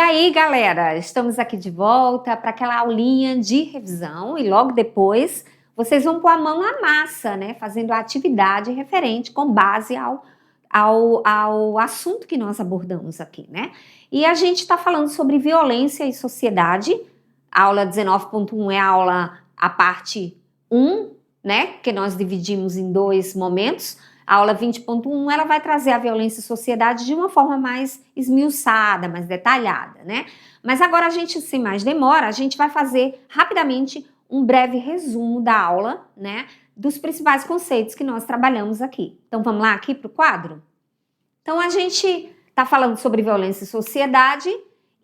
aí, galera, estamos aqui de volta para aquela aulinha de revisão e logo depois vocês vão pôr a mão na massa, né? Fazendo a atividade referente com base ao assunto que nós abordamos aqui, né? E a gente está falando sobre violência e sociedade. A aula 19.1 é a parte 1, né? Que nós dividimos em dois momentos. A aula 20.1, ela vai trazer a violência e sociedade de uma forma mais esmiuçada, mais detalhada, né? Mas agora a gente, sem mais demora, a gente vai fazer rapidamente um breve resumo da aula, né? Dos principais conceitos que nós trabalhamos aqui. Então vamos lá aqui para o quadro? Então a gente está falando sobre violência e sociedade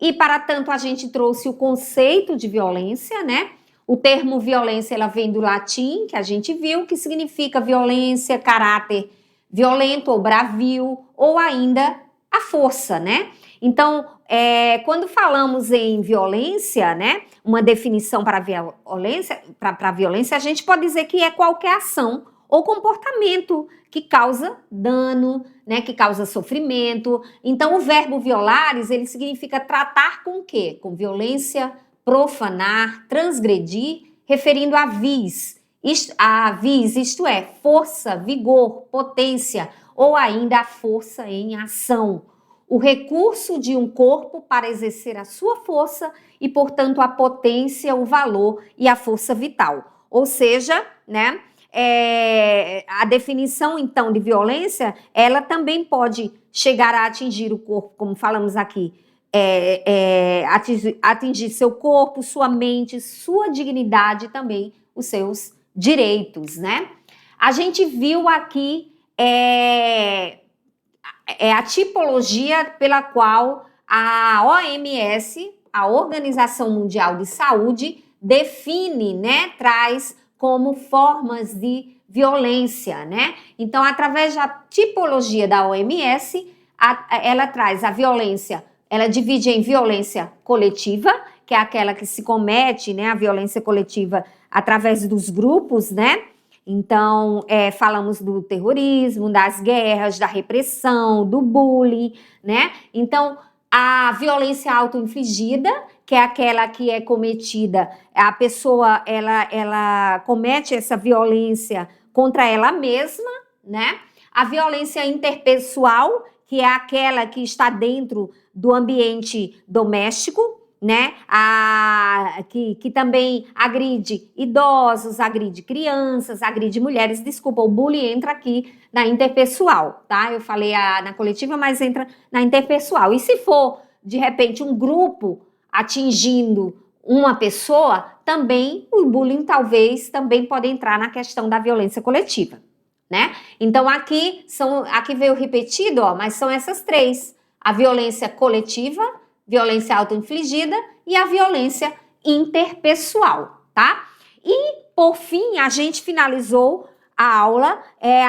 e para tanto a gente trouxe o conceito de violência, né? O termo violência, ela vem do latim, que a gente viu, que significa violência, caráter violento ou bravio, ou ainda a força, né? Então, quando falamos em violência, né, uma definição para a violência, a gente pode dizer que é qualquer ação ou comportamento que causa dano, né, que causa sofrimento. Então, o verbo violares, ele significa tratar com o quê? Com violência, profanar, transgredir, referindo a vis, isto é, força, vigor, potência, ou ainda a força em ação. O recurso de um corpo para exercer a sua força e, portanto, a potência, o valor e a força vital. Ou seja, né, a definição, então, de violência, ela também pode chegar a atingir o corpo, como falamos aqui, atingir seu corpo, sua mente, sua dignidade e também os seus direitos, né? A gente viu aqui a tipologia pela qual a OMS, a Organização Mundial de Saúde, define, né, traz como formas de violência, né? Então, através da tipologia da OMS, ela traz a violência. Ela divide em violência coletiva, que é aquela que se comete, né, a violência coletiva através dos grupos, né? Então, falamos do terrorismo, das guerras, da repressão, do bullying, né? Então, a violência autoinfligida, que é aquela que é cometida, a pessoa, ela comete essa violência contra ela mesma, né? A violência interpessoal, que é aquela que está dentro do ambiente doméstico, né? Que também agride idosos, agride crianças, agride mulheres. Desculpa, o bullying entra aqui na interpessoal, tá? Eu falei na coletiva, mas entra na interpessoal. E se for, de repente, um grupo atingindo uma pessoa, também o bullying talvez também pode entrar na questão da violência coletiva, né? Então aqui veio repetido, ó, mas são essas três: a violência coletiva, violência autoinfligida e a violência interpessoal, tá? E por fim a gente finalizou a aula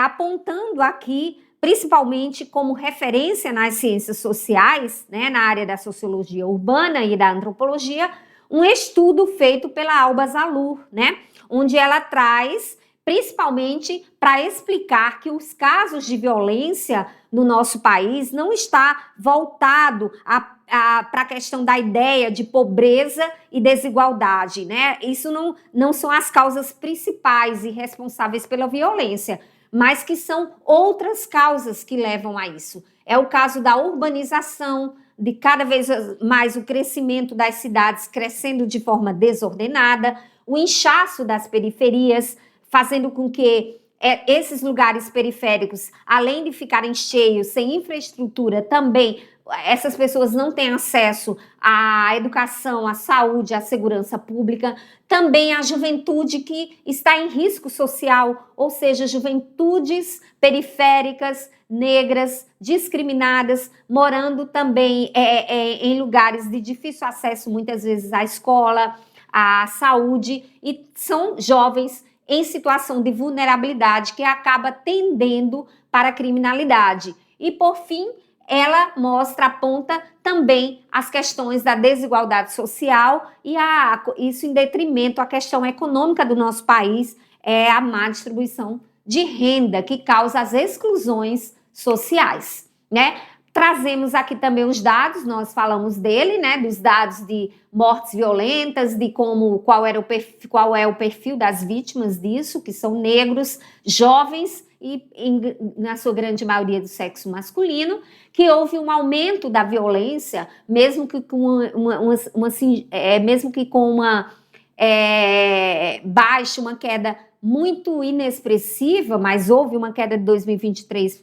apontando aqui, principalmente como referência nas ciências sociais, né, na área da sociologia urbana e da antropologia, um estudo feito pela Alba Zalur, né, onde ela traz principalmente para explicar que os casos de violência no nosso país não está voltado para a questão da ideia de pobreza e desigualdade, né? Isso não são as causas principais e responsáveis pela violência, mas que são outras causas que levam a isso. É o caso da urbanização, de cada vez mais o crescimento das cidades crescendo de forma desordenada, o inchaço das periferias, fazendo com que esses lugares periféricos, além de ficarem cheios, sem infraestrutura, também essas pessoas não têm acesso à educação, à saúde, à segurança pública. Também a juventude que está em risco social, ou seja, juventudes periféricas, negras, discriminadas, morando também em lugares de difícil acesso, muitas vezes à escola, à saúde, e são jovens em situação de vulnerabilidade que acaba tendendo para a criminalidade. E, por fim, ela aponta também as questões da desigualdade social e isso em detrimento à questão econômica do nosso país, a má distribuição de renda que causa as exclusões sociais, né? Trazemos aqui também os dados, nós falamos dele, né, dos dados de mortes violentas, de qual é o perfil das vítimas disso, que são negros, jovens e, na sua grande maioria, do sexo masculino, que houve um aumento da violência, mesmo que com uma baixa, uma queda muito inexpressiva, mas houve uma queda de 2022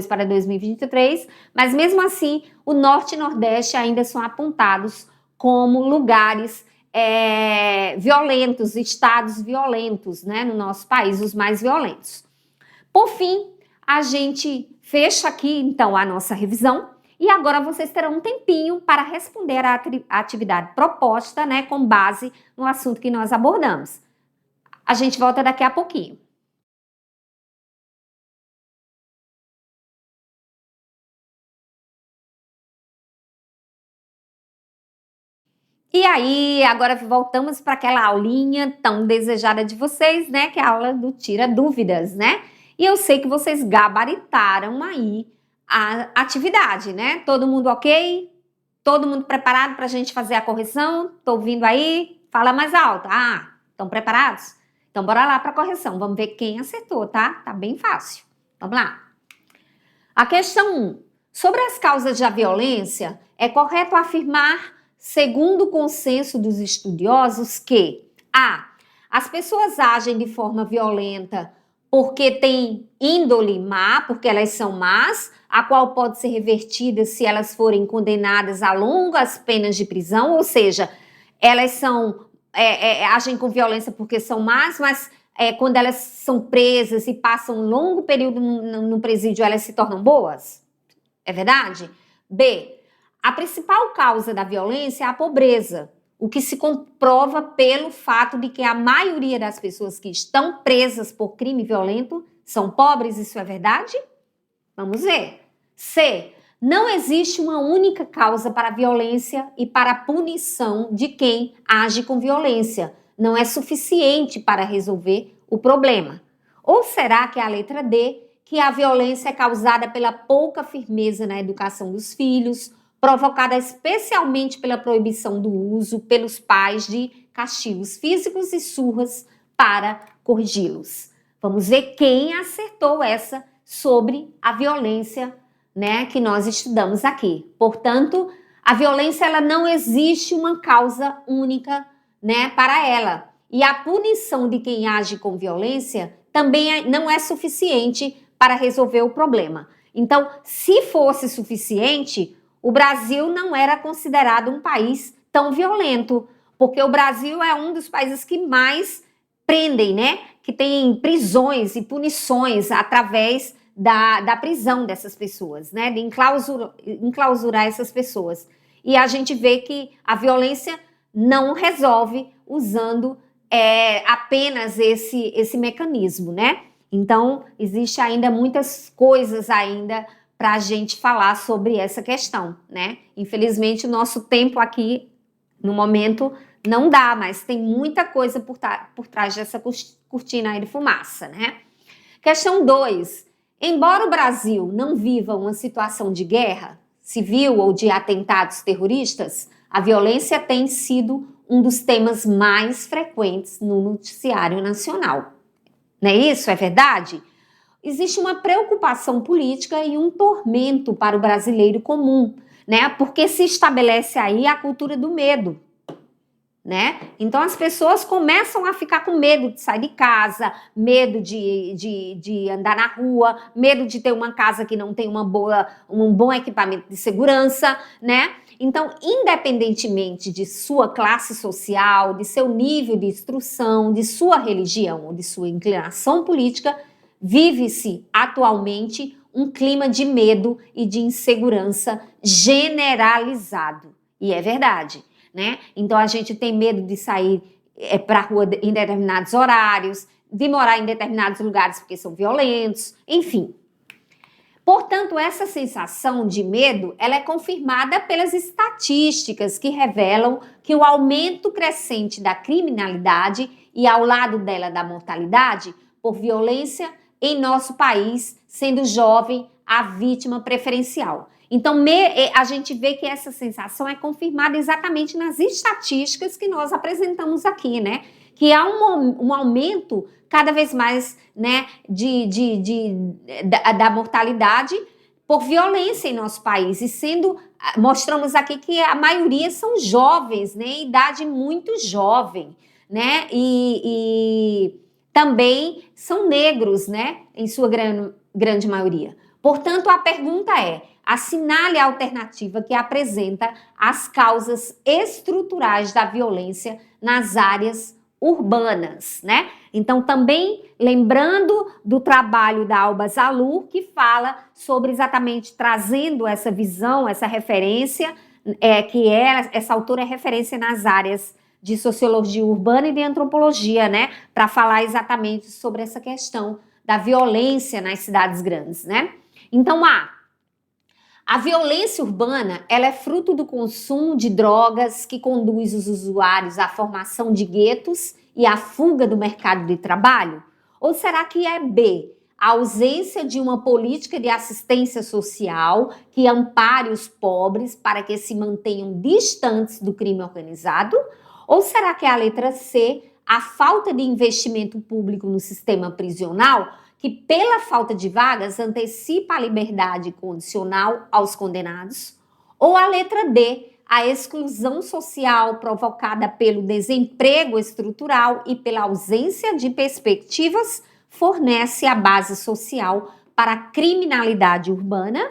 para 2023, mas mesmo assim o Norte e Nordeste ainda são apontados como lugares violentos, estados violentos, né, no nosso país, os mais violentos. Por fim, a gente fecha aqui então a nossa revisão e agora vocês terão um tempinho para responder à atividade proposta, né, com base no assunto que nós abordamos. A gente volta daqui a pouquinho. E aí, agora voltamos para aquela aulinha tão desejada de vocês, né? Que é a aula do Tira Dúvidas, né? E eu sei que vocês gabaritaram aí a atividade, né? Todo mundo ok? Todo mundo preparado para a gente fazer a correção? Tô ouvindo aí? Fala mais alto. Ah, estão preparados? Então, bora lá para a correção. Vamos ver quem acertou, tá? Tá bem fácil. Vamos lá. A questão 1. Sobre as causas da violência, é correto afirmar, segundo o consenso dos estudiosos, que a. As pessoas agem de forma violenta porque têm índole má, porque elas são más, a qual pode ser revertida se elas forem condenadas a longas penas de prisão, ou seja, elas agem com violência porque são más, mas quando elas são presas e passam um longo período no presídio, elas se tornam boas? É verdade? B. A principal causa da violência é a pobreza, o que se comprova pelo fato de que a maioria das pessoas que estão presas por crime violento são pobres, isso é verdade? Vamos ver. C. Não existe uma única causa para a violência e para a punição de quem age com violência. Não é suficiente para resolver o problema. Ou será que é a letra D, que a violência é causada pela pouca firmeza na educação dos filhos, provocada especialmente pela proibição do uso pelos pais de castigos físicos e surras para corrigi-los? Vamos ver quem acertou essa sobre a violência, né, que nós estudamos aqui. Portanto, a violência, ela não existe uma causa única, né, para ela. E a punição de quem age com violência também não é suficiente para resolver o problema. Então, se fosse suficiente, o Brasil não era considerado um país tão violento, porque o Brasil é um dos países que mais prendem, né? Que tem prisões e punições através da prisão dessas pessoas, né? De enclausurar essas pessoas. E a gente vê que a violência não resolve usando apenas esse mecanismo, né? Então, existe ainda muitas coisas ainda para a gente falar sobre essa questão, né? Infelizmente, o nosso tempo aqui, no momento, não dá, mas tem muita coisa por trás dessa cortina aí de fumaça, né? Questão 2. Embora o Brasil não viva uma situação de guerra civil ou de atentados terroristas, a violência tem sido um dos temas mais frequentes no noticiário nacional. Não é isso? É verdade? Existe uma preocupação política e um tormento para o brasileiro comum, né? Porque se estabelece aí a cultura do medo, né? Então as pessoas começam a ficar com medo de sair de casa, medo de andar na rua, medo de ter uma casa que não tem um bom equipamento de segurança, né? Então, independentemente de sua classe social, de seu nível de instrução, de sua religião ou de sua inclinação política, vive-se atualmente um clima de medo e de insegurança generalizado. E é verdade, né? Então a gente tem medo de sair para a rua em determinados horários, de morar em determinados lugares porque são violentos, enfim. Portanto, essa sensação de medo, ela é confirmada pelas estatísticas que revelam que o aumento crescente da criminalidade e ao lado dela da mortalidade por violência em nosso país, sendo jovem, a vítima preferencial. Então, a gente vê que essa sensação é confirmada exatamente nas estatísticas que nós apresentamos aqui, né? Que há um aumento cada vez mais, né, da mortalidade por violência em nosso país. E mostramos aqui que a maioria são jovens, né, em idade muito jovem, né? E também são negros, né, em sua grande maioria. Portanto, a pergunta é: assinale a alternativa que apresenta as causas estruturais da violência nas áreas urbanas, né? Então, também lembrando do trabalho da Alba Zalur, que fala sobre exatamente trazendo essa visão, essa referência, essa autora é referência nas áreas de sociologia urbana e de antropologia, né? Para falar exatamente sobre essa questão da violência nas cidades grandes, né? Então, a violência urbana, ela é fruto do consumo de drogas que conduz os usuários à formação de guetos e à fuga do mercado de trabalho? Ou será que é B, a ausência de uma política de assistência social que ampare os pobres para que se mantenham distantes do crime organizado? Ou será que é a letra C, a falta de investimento público no sistema prisional, que pela falta de vagas antecipa a liberdade condicional aos condenados? Ou a letra D, a exclusão social provocada pelo desemprego estrutural e pela ausência de perspectivas fornece a base social para a criminalidade urbana?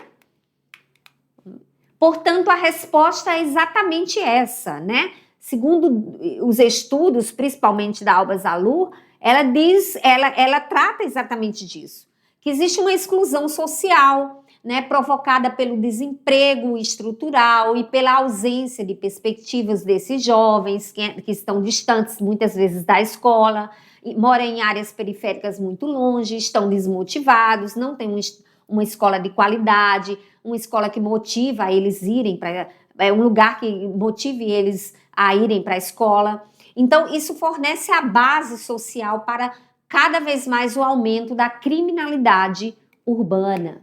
Portanto, a resposta é exatamente essa, né? Segundo os estudos, principalmente da Alba Zalur, ela trata exatamente disso, que existe uma exclusão social, né, provocada pelo desemprego estrutural e pela ausência de perspectivas desses jovens que estão distantes muitas vezes da escola, moram em áreas periféricas muito longe, estão desmotivados, não têm uma escola de qualidade, uma escola que motiva eles irem para um lugar que motive eles a irem para a escola. Então, isso fornece a base social para cada vez mais o aumento da criminalidade urbana.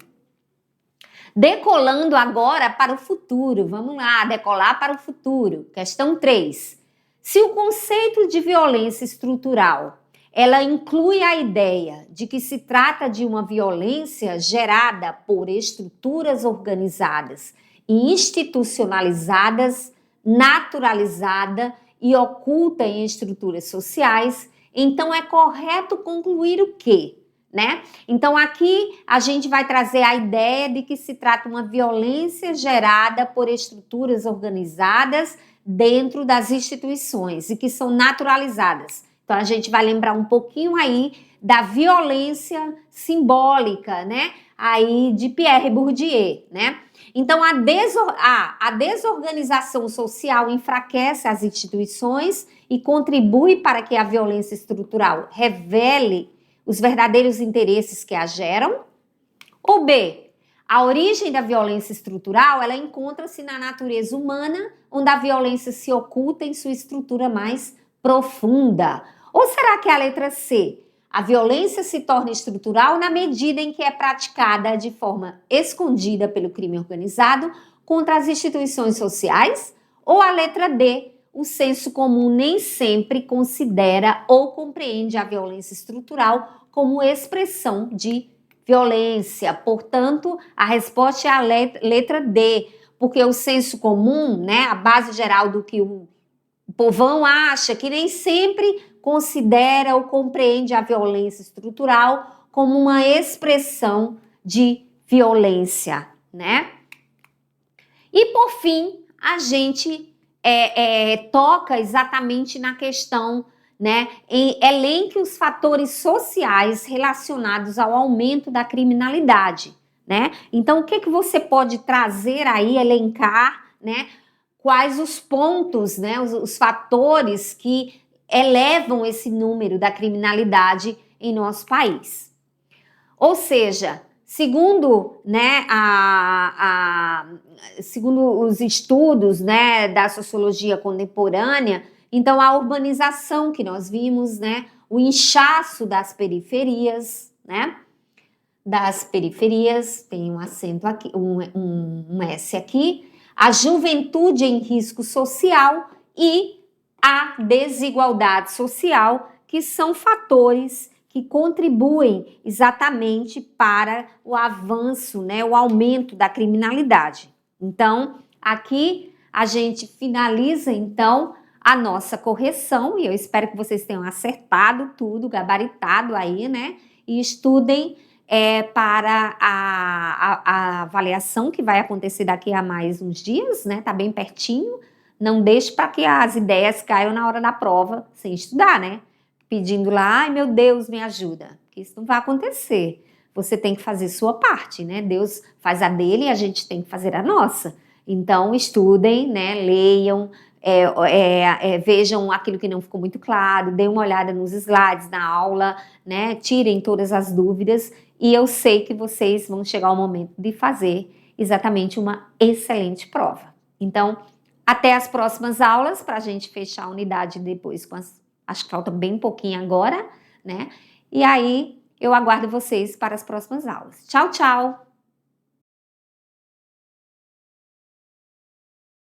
Decolando agora para o futuro, vamos lá, decolar para o futuro. Questão 3. Se o conceito de violência estrutural, ela inclui a ideia de que se trata de uma violência gerada por estruturas organizadas e institucionalizadas, naturalizada e oculta em estruturas sociais, então é correto concluir o quê? Né? Então aqui a gente vai trazer a ideia de que se trata de uma violência gerada por estruturas organizadas dentro das instituições e que são naturalizadas. Então a gente vai lembrar um pouquinho aí da violência simbólica, né? Aí de Pierre Bourdieu, né? Então a desorganização social enfraquece as instituições e contribui para que a violência estrutural revele os verdadeiros interesses que a geram? Ou B, a origem da violência estrutural, ela encontra-se na natureza humana, onde a violência se oculta em sua estrutura mais profunda? Ou será que é a letra C, a violência se torna estrutural na medida em que é praticada de forma escondida pelo crime organizado contra as instituições sociais? Ou a letra D, o senso comum nem sempre considera ou compreende a violência estrutural como expressão de violência? Portanto, a resposta é a letra D, porque o senso comum, né, a base geral do que o povão acha, que nem sempre considera ou compreende a violência estrutural como uma expressão de violência, né? E por fim, a gente toca exatamente na questão, né, elenque os fatores sociais relacionados ao aumento da criminalidade, né? Então, o que você pode trazer aí, elencar, né? Quais os pontos, né, os fatores que elevam esse número da criminalidade em nosso país. Ou seja, segundo, né, segundo os estudos, né, da sociologia contemporânea, então a urbanização que nós vimos, né, o inchaço das periferias, né, das periferias, tem um acento aqui, um S aqui, a juventude em risco social e a desigualdade social, que são fatores que contribuem exatamente para o avanço, né, o aumento da criminalidade. Então, aqui a gente finaliza, então, a nossa correção, e eu espero que vocês tenham acertado tudo, gabaritado aí, né, e estudem para a avaliação que vai acontecer daqui a mais uns dias, né, tá bem pertinho. Não deixe para que as ideias caiam na hora da prova sem estudar, né? Pedindo lá, ai meu Deus, me ajuda. Porque isso não vai acontecer. Você tem que fazer sua parte, né? Deus faz a dele e a gente tem que fazer a nossa. Então, estudem, né? Leiam, vejam aquilo que não ficou muito claro, deem uma olhada nos slides na aula, né? Tirem todas as dúvidas e eu sei que vocês vão chegar ao momento de fazer exatamente uma excelente prova. Então, até as próximas aulas, para a gente fechar a unidade depois acho que falta bem pouquinho agora, né? E aí, eu aguardo vocês para as próximas aulas. Tchau, tchau!